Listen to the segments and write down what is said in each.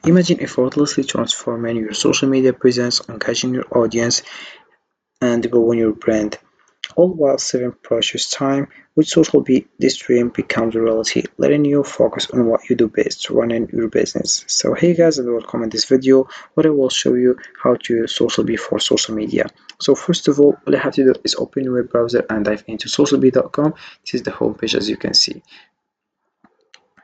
Imagine effortlessly transforming your social media presence, engaging your audience, and growing your brand, all while saving precious time. With SocialBee, this dream becomes a reality, letting you focus on what you do best, running your business. So hey guys, and welcome in this video where I will show you how to use SocialBee for social media. So first of all you have to do is open your web browser and dive into socialbee.com. This is the homepage as you can see.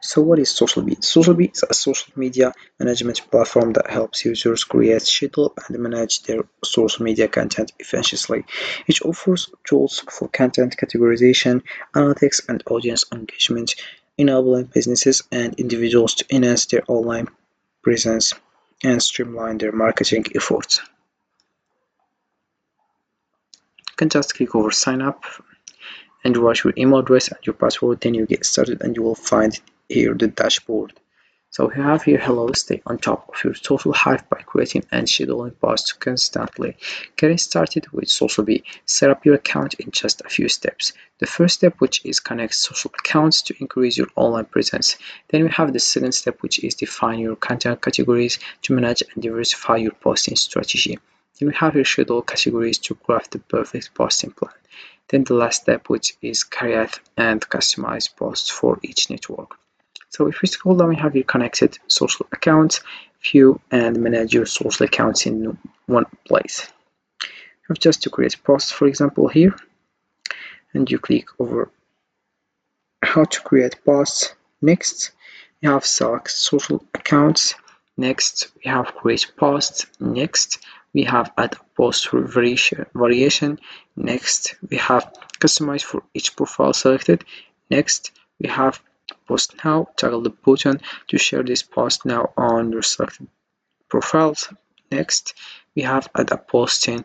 So what is SocialBee? SocialBee is a social media management platform that helps users create, schedule, and manage their social media content efficiently. It offers tools for content categorization, analytics, and audience engagement, enabling businesses and individuals to enhance their online presence and streamline their marketing efforts. You can just click over sign up and write your email address and your password, then you get started and you will find here the dashboard. So you have here hello, stay on top of your social hive by creating and scheduling posts constantly. Getting started with SocialBee. Set up your account in just a few steps. The first step, which is connect social accounts to increase your online presence. Then we have the second step, which is define your content categories to manage and diversify your posting strategy. Then we have your schedule categories to craft the perfect posting plan. Then the last step, which is create and customize posts for each network. So if we scroll down, we have your connected social accounts, view and manage your social accounts in one place. You have just to create a post, for example, here, and you click over how to create posts. Next, we have select social accounts. Next, we have create posts. Next, we have add a post for variation. Next, we have customize for each profile selected. Next, we have post now. Toggle the button to share this post now on your selected profiles. Next, we have add a posting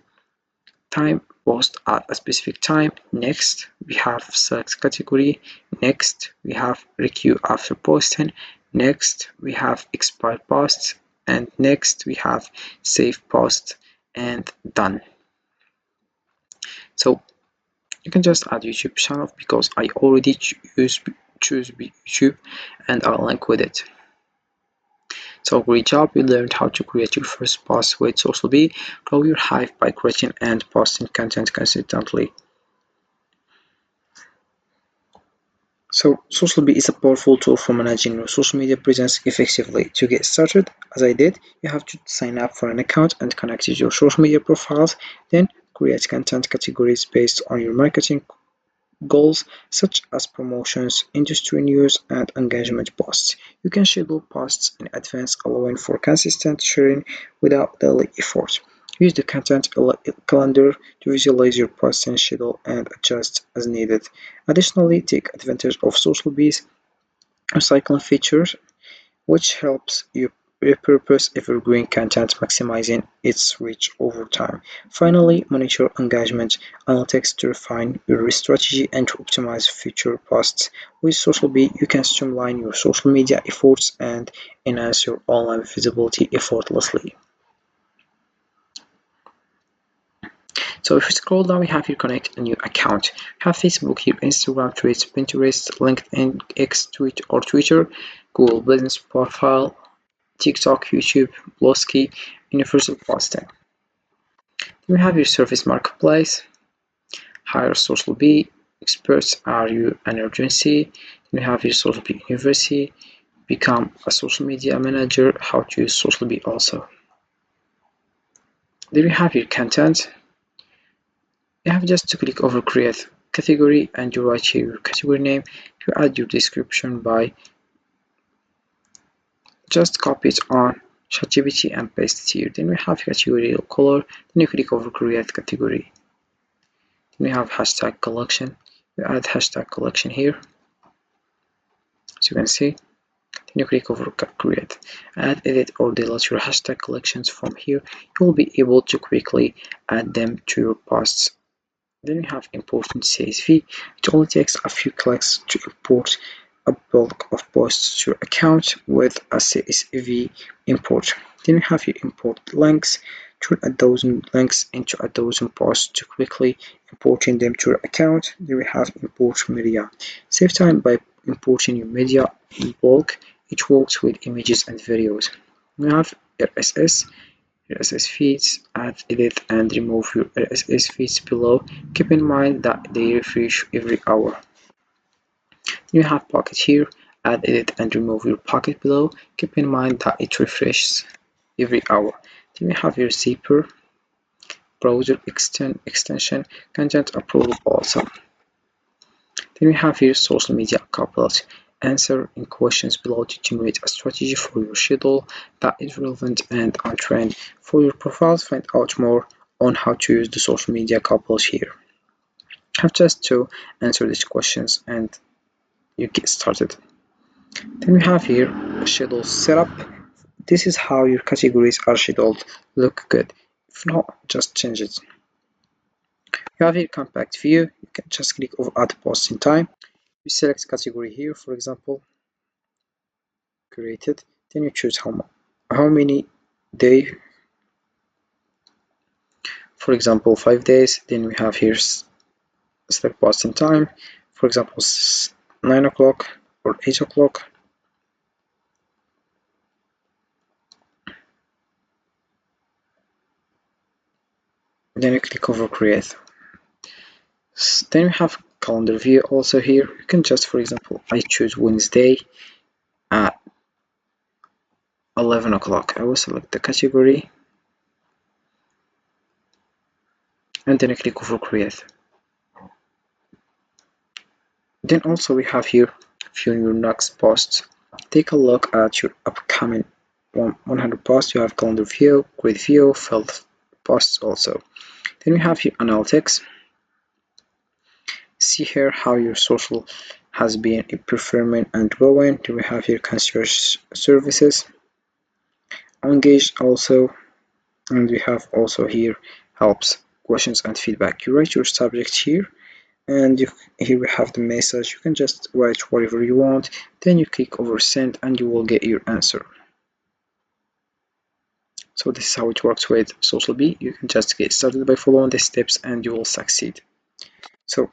time, post at a specific time. Next, we have select category. Next, we have requeue after posting. Next, we have expired posts, and next we have save post and done. So you can just add YouTube channel because I already choose YouTube and I'll link with it. So great job, you learned how to create your first post with SocialBee. Grow your hive by creating and posting content consistently. So SocialBee is a powerful tool for managing your social media presence effectively. To get started, as I did, you have to sign up for an account and connect your social media profiles, then create content categories based on your marketing goals such as promotions, industry news, and engagement posts. You can schedule posts in advance, allowing for consistent sharing without daily effort. Use the content calendar to visualize your posting schedule and adjust as needed. Additionally, take advantage of SocialBee's recycling features, which helps you repurpose evergreen content, maximizing its reach over time. Finally, monitor engagement analytics to refine your strategy and to optimize future posts. With SocialBee, you can streamline your social media efforts and enhance your online visibility effortlessly. So if you scroll down, we have here connect a new account. We have Facebook here, Instagram, Threads, Pinterest, LinkedIn, X, Tweet or Twitter, Google Business Profile, TikTok, YouTube, Blosky, Universal Posting. Then we have your service marketplace, hire SocialBee, experts, are you an agency? Then we have your SocialBee University, become a social media manager, how to use SocialBee also. Then we have your content. You have just to click over create category and you write here your category name. You add your description by just copy it on ChatGPT and paste it here. Then we have category color. Then you click over create category. Then we have hashtag collection. You add hashtag collection here, as you can see. Then you click over create. Add, edit or delete your hashtag collections from here. You will be able to quickly add them to your posts. Then we have important CSV. It only takes a few clicks to import a bulk of posts to your account with a CSV import. Then we have your import links. Turn a dozen links into a dozen posts to quickly importing them to your account. Then we have import media. Save time by importing your media in bulk. It works with images and videos. We have RSS feeds. Add, edit, and remove your RSS feeds below. Keep in mind that they refresh every hour. You have Pocket here. Add, edit, and remove your Pocket below. Keep in mind that it refreshes every hour. Then we have your zipper browser extension content approval also. Then we have here social media couples. Answer in questions below to generate a strategy for your schedule that is relevant and on trend. For your profiles, find out more on how to use the social media couples here. Have just to answer these questions and you get started. Then we have here schedule setup. This is how your categories are scheduled. Look good. If not, just change it. You have here compact view. You can just click over add post in time. You select category here, for example, created. Then you choose how many day, for example 5 days. Then we have here select post in time, for example 9 o'clock or 8 o'clock. Then you click over create. Then we have calendar view also here. You can just, for example, I choose Wednesday at 11 o'clock. I will select the category and then I click over create. Then also we have here viewing your next posts. Take a look at your upcoming 100 posts. You have calendar view, grid view, filled posts also. Then we have here analytics. See here how your social has been performing and growing. Then we have here concierge services, engaged also, and we have also here helps, questions, and feedback. You write your subject here, and here we have the message. You can just write whatever you want. Then you click over send, and you will get your answer. So this is how it works with SocialBee. You can just get started by following the steps, and you will succeed. So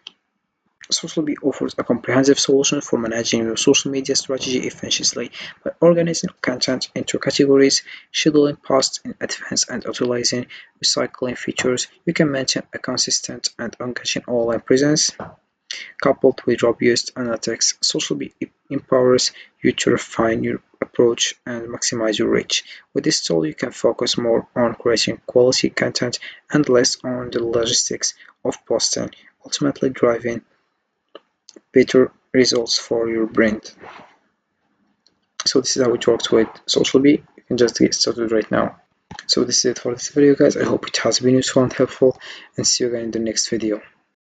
SocialBee offers a comprehensive solution for managing your social media strategy efficiently by organizing content into categories, scheduling posts in advance, and utilizing recycling features. You can maintain a consistent and engaging online presence. Coupled with robust analytics, SocialBee empowers you to refine your approach and maximize your reach. With this tool, you can focus more on creating quality content and less on the logistics of posting, ultimately driving better results for your brand. So this is how it works with SocialBee. You can just get started right now. So this is it for this video, guys. I hope it has been useful and helpful, and see you again in the next video.